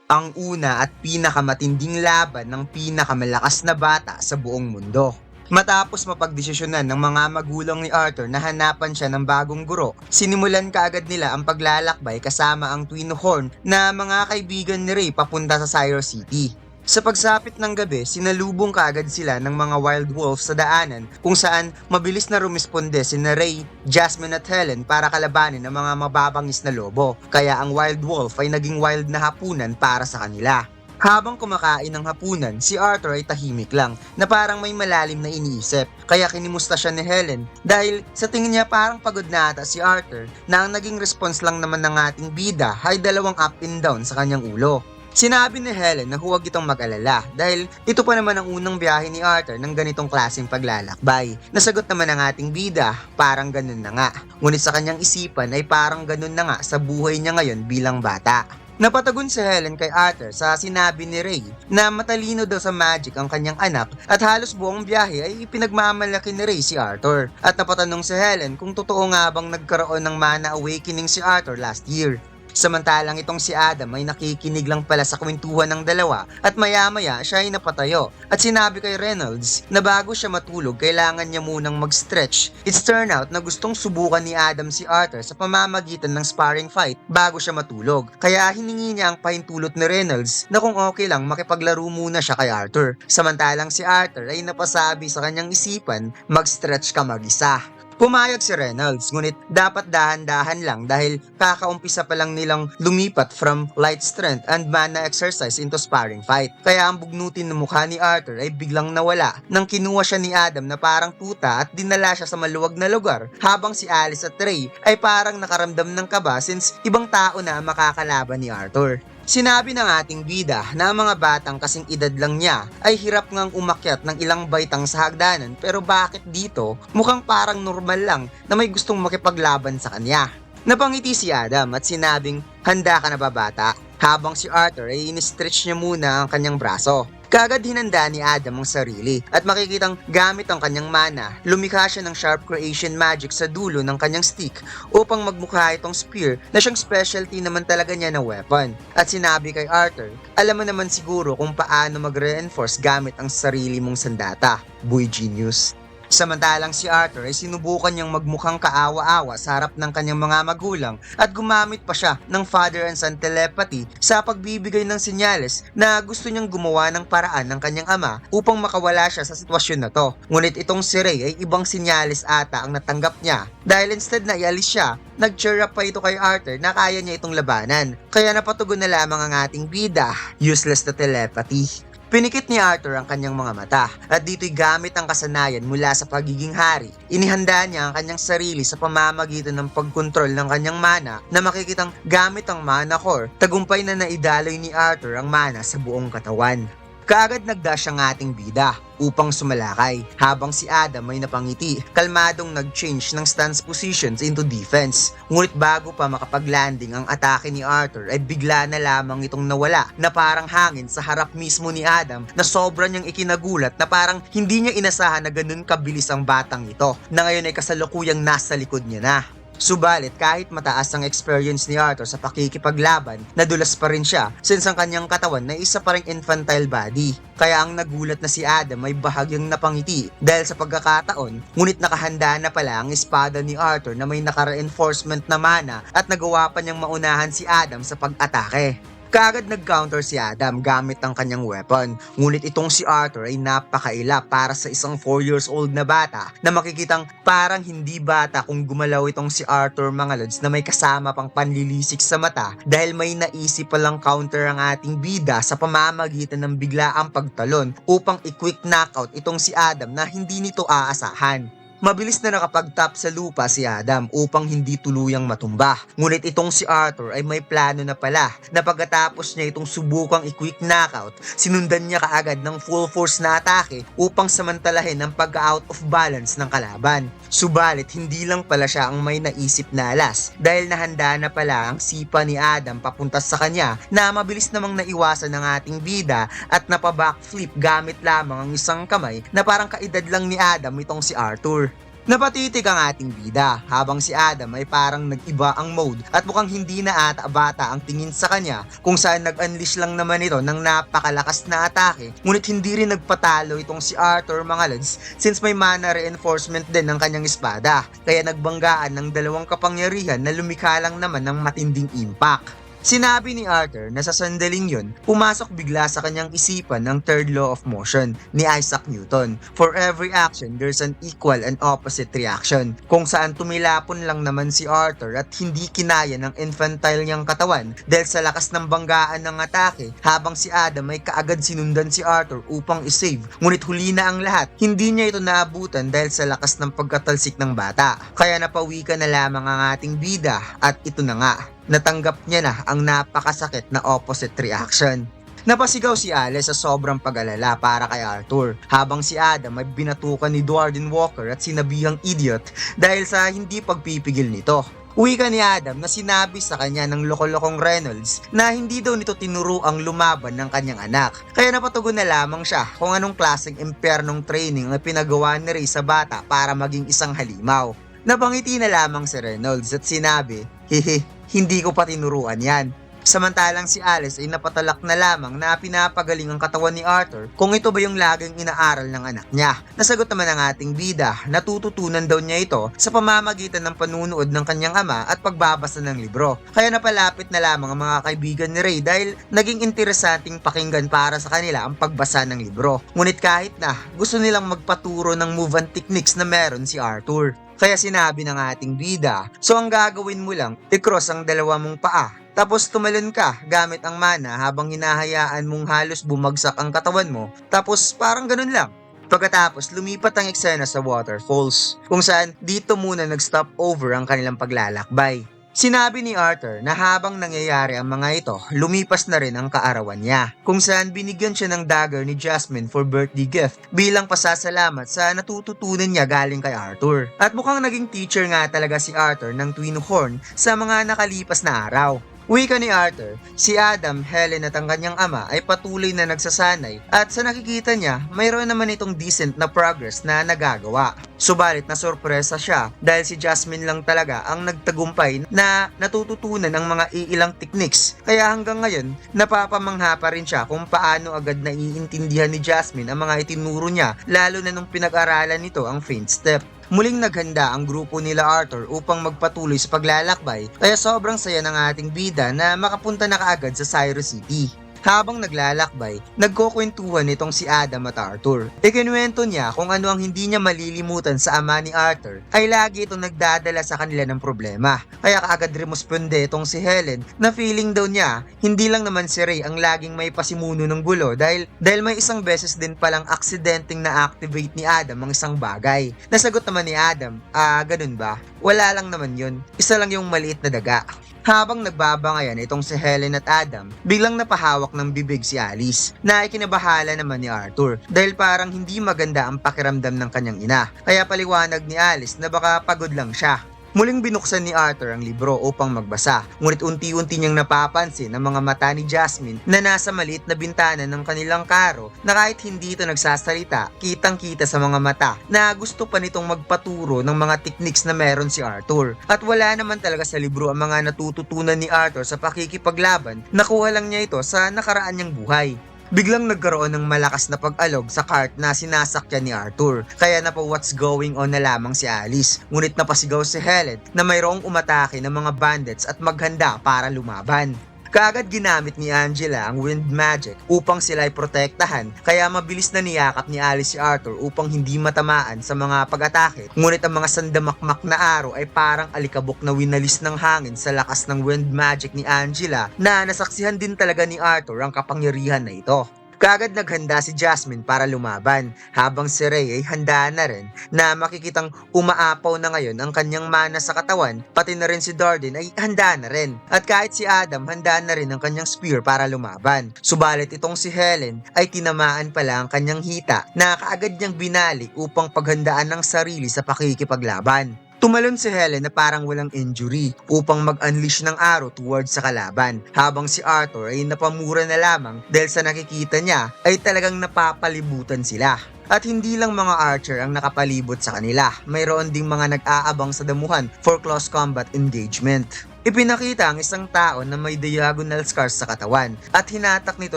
Ang una at pinakamatinding laban ng pinakamalakas na bata sa buong mundo. Matapos mapagdesisyonan ng mga magulang ni Arthur na hanapan siya ng bagong guro, sinimulan kaagad nila ang paglalakbay kasama ang Twin Horn na mga kaibigan ni Ray papunta sa Syro City. Sa pagsapit ng gabi, sinalubong kaagad sila ng mga wild wolves sa daanan kung saan mabilis na rumisponde sina Ray, Jasmine at Helen para kalabanin ng mga mababangis na lobo. Kaya ang wild wolf ay naging wild na hapunan para sa kanila. Habang kumakain ng hapunan, si Arthur ay tahimik lang na parang may malalim na iniisip. Kaya kinimusta siya ni Helen dahil sa tingin niya parang pagod na ata si Arthur na ang naging response lang naman ng ating bida ay dalawang up and down sa kanyang ulo. Sinabi ni Helen na huwag itong mag-alala dahil ito pa naman ang unang biyahe ni Arthur ng ganitong klaseng paglalakbay. Nasagot naman ng ating bida, parang ganun na nga. Ngunit sa kanyang isipan ay parang ganun na nga sa buhay niya ngayon bilang bata. Napatagon si Helen kay Arthur sa sinabi ni Ray na matalino daw sa magic ang kanyang anak at halos buong biyahe ay ipinagmamalaki ni Ray si Arthur. At napatanong si Helen kung totoo nga bang nagkaroon ng mana awakening si Arthur last year. Samantalang itong si Adam ay nakikinig lang pala sa kwentuhan ng dalawa at maya-maya siya ay napatayo at sinabi kay Reynolds na bago siya matulog kailangan niya munang mag-stretch. It's turn out na gustong subukan ni Adam si Arthur sa pamamagitan ng sparring fight bago siya matulog. Kaya hiningi niya ang pahintulot ni Reynolds na kung okay lang makipaglaro muna siya kay Arthur. Samantalang si Arthur ay napasabi sa kanyang isipan, mag-stretch ka mag-isa. Pumayag si Reynolds, ngunit dapat dahan-dahan lang dahil kakaumpisa pa lang nilang lumipat from light strength and mana exercise into sparring fight. Kaya ang bugnutin ng mukha ni Arthur ay biglang nawala nang kinuha siya ni Adam na parang tuta at dinala siya sa maluwag na lugar habang si Alice at Ray ay parang nakaramdam ng kaba since ibang tao na ang makakalaban ni Arthur. Sinabi ng ating bida na ang mga batang kasing edad lang niya ay hirap ngang umakyat ng ilang baitang sa hagdanan pero bakit dito mukhang parang normal lang na may gustong makipaglaban sa kanya. Napangiti si Adam at sinabing, handa ka na ba bata? Habang si Arthur ay in-stretch niya muna ang kanyang braso. Kaagad hinanda ni Adam ang sarili at makikitang gamit ang kanyang mana, lumikha siya ng sharp creation magic sa dulo ng kanyang stick upang magmukha itong spear na siyang specialty naman talaga niya na weapon. At sinabi kay Arthur, alam mo naman siguro kung paano mag-reinforce gamit ang sarili mong sandata, boy genius. Samantalang si Arthur ay sinubukan niyang magmukhang kaawa-awa sa harap ng kanyang mga magulang at gumamit pa siya ng father and son telepathy sa pagbibigay ng senyales na gusto niyang gumawa ng paraan ng kanyang ama upang makawala siya sa sitwasyon na to. Ngunit itong si Ray ay ibang senyales ata ang natanggap niya dahil instead na ialis siya, nag-cheer up pa ito kay Arthur na kaya niya itong labanan. Kaya napatugon na lamang ang ating bida, useless na telepathy. Pinikit ni Arthur ang kanyang mga mata at dito'y gamit ang kasanayan mula sa pagiging hari. Inihanda niya ang kanyang sarili sa pamamagitan ng pagkontrol ng kanyang mana na makikitang gamit ang mana core. Tagumpay na naidaloy ni Arthur ang mana sa buong katawan. Kaagad nagdash ang ating bida upang sumalakay habang si Adam ay napangiti, kalmadong nag-change ng stance positions into defense. Ngunit bago pa makapag-landing ang atake ni Arthur ay bigla na lamang itong nawala na parang hangin sa harap mismo ni Adam na sobra niyang ikinagulat na parang hindi niya inasahan na ganun kabilis ang batang ito na ngayon ay kasalukuyang nasa likod niya na. Subalit kahit mataas ang experience ni Arthur sa pakikipaglaban, nadulas pa rin siya since ang kanyang katawan na isa pa ring infantile body. Kaya ang nagulat na si Adam ay bahagyang napangiti dahil sa pagkakataon, ngunit nakahanda na pala ang espada ni Arthur na may naka-reinforcement na mana at nagawa pa niyang maunahan si Adam sa pag-atake. Kaagad nag-counter si Adam gamit ang kanyang weapon. Ngunit itong si Arthur ay napakaila para sa isang 4 years old na bata na makikitang parang hindi bata kung gumalaw itong si Arthur mga lods na may kasama pang panlilisik sa mata dahil may naisip palang counter ang ating bida sa pamamagitan ng biglaang pagtalon upang i-quick knockout itong si Adam na hindi nito aasahan. Mabilis na nakapag-tap sa lupa si Adam upang hindi tuluyang matumba. Ngunit itong si Arthur ay may plano na pala na pagkatapos niya itong subukang i-quick knockout, sinundan niya kaagad ng full force na atake upang samantalahin ang pag-out of balance ng kalaban. Subalit hindi lang pala siya ang may naisip na alas dahil nahanda na pala ang sipa ni Adam papunta sa kanya na mabilis namang naiwasan ng ating bida at napabackflip gamit lamang ang isang kamay na parang kaedad lang ni Adam itong si Arthur. Napatitig ang ating bida habang si Adam ay parang nag-iba ang mode at mukhang hindi na ata bata ang tingin sa kanya kung saan nag-unleash lang naman ito ng napakalakas na atake ngunit hindi rin nagpatalo itong si Arthur mga lods since may mana reinforcement din ng kanyang espada kaya nagbanggaan ng dalawang kapangyarihan na lumikha lang naman ng matinding impact. Sinabi ni Arthur na sa sandaling yun, pumasok bigla sa kanyang isipan ng third law of motion ni Isaac Newton. For every action, there's an equal and opposite reaction. Kung saan tumilapon lang naman si Arthur at hindi kinaya ng infantile niyang katawan dahil sa lakas ng banggaan ng atake habang si Adam ay kaagad sinundan si Arthur upang isave. Ngunit huli na ang lahat, hindi niya ito naabutan dahil sa lakas ng pagkatalsik ng bata. Kaya napawi ka na lamang ang ating bida at ito na nga. Natanggap niya na ang napakasakit na opposite reaction. Napasigaw si Alice sa sobrang pag-alala para kay Arthur habang si Adam ay binatukan ni Duarden Walker at sinabihang idiot dahil sa hindi pagpipigil nito. Uwi ka ni Adam na sinabi sa kanya ng loko-lokong Reynolds na hindi daw nito tinuro ang lumaban ng kanyang anak. Kaya napatugon na lamang siya kung anong klaseng impyernong training ang pinagawa ni Ray sa bata para maging isang halimaw. Napangiti na lamang si Reynolds at sinabi, "Hehe, hindi ko pa tinuruan yan." Samantalang si Alice ay napatalak na lamang na pinapagaling ang katawan ni Arthur kung ito ba yung laging inaaral ng anak niya. Nasagot naman ang ating bida, natututunan daw niya ito sa pamamagitan ng panunood ng kanyang ama at pagbabasa ng libro. Kaya napalapit na lamang ang mga kaibigan ni Ray dahil naging interesanting pakinggan para sa kanila ang pagbasa ng libro. Ngunit kahit na gusto nilang magpaturo ng move and techniques na meron si Arthur. Kaya sinabi ng ating bida, so ang gagawin mo lang, i-cross ang dalawa mong paa. Tapos tumalon ka gamit ang mana habang hinahayaan mong halos bumagsak ang katawan mo. Tapos parang ganun lang. Pagkatapos lumipat ang eksena sa waterfalls kung saan dito muna nag-stop over ang kanilang paglalakbay. Sinabi ni Arthur na habang nangyayari ang mga ito, lumipas na rin ang kaarawan niya, kung saan binigyan siya ng dagger ni Jasmine for birthday gift bilang pasasalamat sa natututunan niya galing kay Arthur. At mukhang naging teacher nga talaga si Arthur ng Twin Horn sa mga nakalipas na araw. Wika ni Arthur, si Adam, Helen at ang kanyang ama ay patuloy na nagsasanay at sa nakikita niya, mayroon naman itong decent na progress na nagagawa. Subalit na sorpresa siya dahil si Jasmine lang talaga ang nagtagumpay na natututunan ng mga iilang techniques. Kaya hanggang ngayon, napapamangha pa rin siya kung paano agad naiintindihan ni Jasmine ang mga itinuro niya lalo na nung pinag-aralan nito ang Faint Step. Muling naghanda ang grupo nila Arthur upang magpatuloy sa paglalakbay kaya sobrang saya ng ating bida na makapunta na kaagad sa Cyrus City. Habang naglalakbay, nagkukwentuhan itong si Adam at Arthur. Ikinuwento niya kung ano ang hindi niya malilimutan sa ama ni Arthur ay lagi itong nagdadala sa kanila ng problema. Kaya kaagad remusponde itong si Helen na feeling daw niya hindi lang naman si Ray ang laging may pasimuno ng gulo dahil may isang beses din palang aksidenteng na-activate ni Adam ang isang bagay. Nasagot naman ni Adam, ganun ba? Wala lang naman yun. Isa lang yung maliit na daga. Habang nagbabangayan itong si Helen at Adam, biglang napahawak ng bibig si Alice na ikinabahala naman ni Arthur dahil parang hindi maganda ang pakiramdam ng kanyang ina. Kaya paliwanag ni Alice na baka pagod lang siya. Muling binuksan ni Arthur ang libro upang magbasa, ngunit unti-unti niyang napapansin ang mga mata ni Jasmine na nasa maliit na bintana ng kanilang karo na kahit hindi ito nagsasalita, kitang-kita sa mga mata na gusto pa nitong magpaturo ng mga techniques na meron si Arthur. At wala naman talaga sa libro ang mga natututunan ni Arthur sa pakikipaglaban, nakuha lang niya ito sa nakaraan niyang buhay. Biglang nagkaroon ng malakas na pag-alog sa cart na sinasakyan ni Arthur. Kaya napa what's going on na lamang si Alice. Ngunit napasigaw si Helen na mayroong umatake ng mga bandits at maghanda para lumaban. Kaagad ginamit ni Angela ang wind magic upang sila ay protektahan kaya mabilis na niyakap ni Alice si Arthur upang hindi matamaan sa mga pag-atake. Ngunit ang mga sandamakmak na araw ay parang alikabok na winalis ng hangin sa lakas ng wind magic ni Angela na nasaksihan din talaga ni Arthur ang kapangyarihan na ito. Kaagad naghanda si Jasmine para lumaban habang si Ray ay handa na rin na makikitang umaapaw na ngayon ang kanyang mana sa katawan, pati na rin si Duarden ay handa na rin. At kahit si Adam handa na rin ang kanyang spear para lumaban. Subalit itong si Helen ay tinamaan pala ang kanyang hita na kaagad niyang binalik upang paghandaan ng sarili sa pakikipaglaban. Tumalon si Helen na parang walang injury upang mag-unleash ng arrow towards sa kalaban habang si Arthur ay napamura na lamang dahil sa nakikita niya ay talagang napapalibutan sila. At hindi lang mga archer ang nakapalibot sa kanila, mayroon ding mga nag-aabang sa damuhan for close combat engagement. Ipinakita ang isang tao na may diagonal scars sa katawan at hinatak nito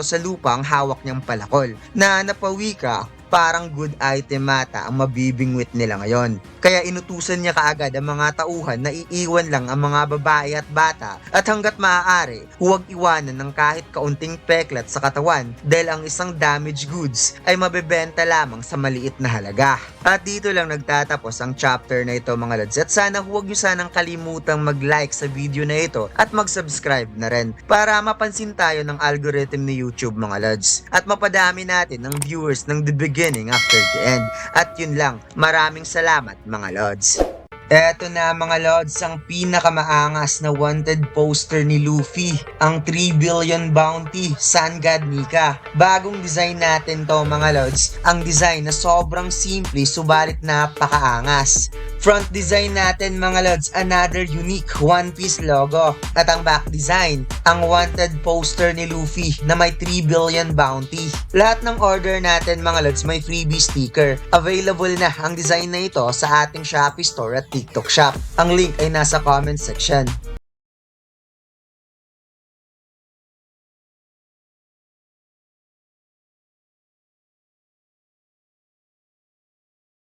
sa lupa ang hawak niyang palakol na napawi ka. Parang good item mata ang mabibingwit nila ngayon. Kaya inutusan niya kaagad ang mga tauhan na iiwan lang ang mga babae at bata at hanggat maaari, huwag iwanan ng kahit kaunting peklat sa katawan dahil ang isang damaged goods ay mabebenta lamang sa maliit na halaga. At dito lang nagtatapos ang chapter na ito mga lods at sana huwag niyo sanang kalimutang mag-like sa video na ito at mag-subscribe na rin para mapansin tayo ng algorithm ni YouTube mga lods at mapadami natin ng viewers ng the beginning after the end. At yun lang, maraming salamat mga lods. Eto na mga lods, ang pinakamaangas na wanted poster ni Luffy, ang 3 billion bounty, Sun God Nika. Bagong design natin to mga lods, ang design na sobrang simple subalit napakaangas. Front design natin mga lods, another unique One Piece logo. At ang back design, ang wanted poster ni Luffy na may 3 billion bounty. Lahat ng order natin mga lods may freebie sticker. Available na ang design na ito sa ating Shopee store at TikTok shop. Ang link ay nasa comment section.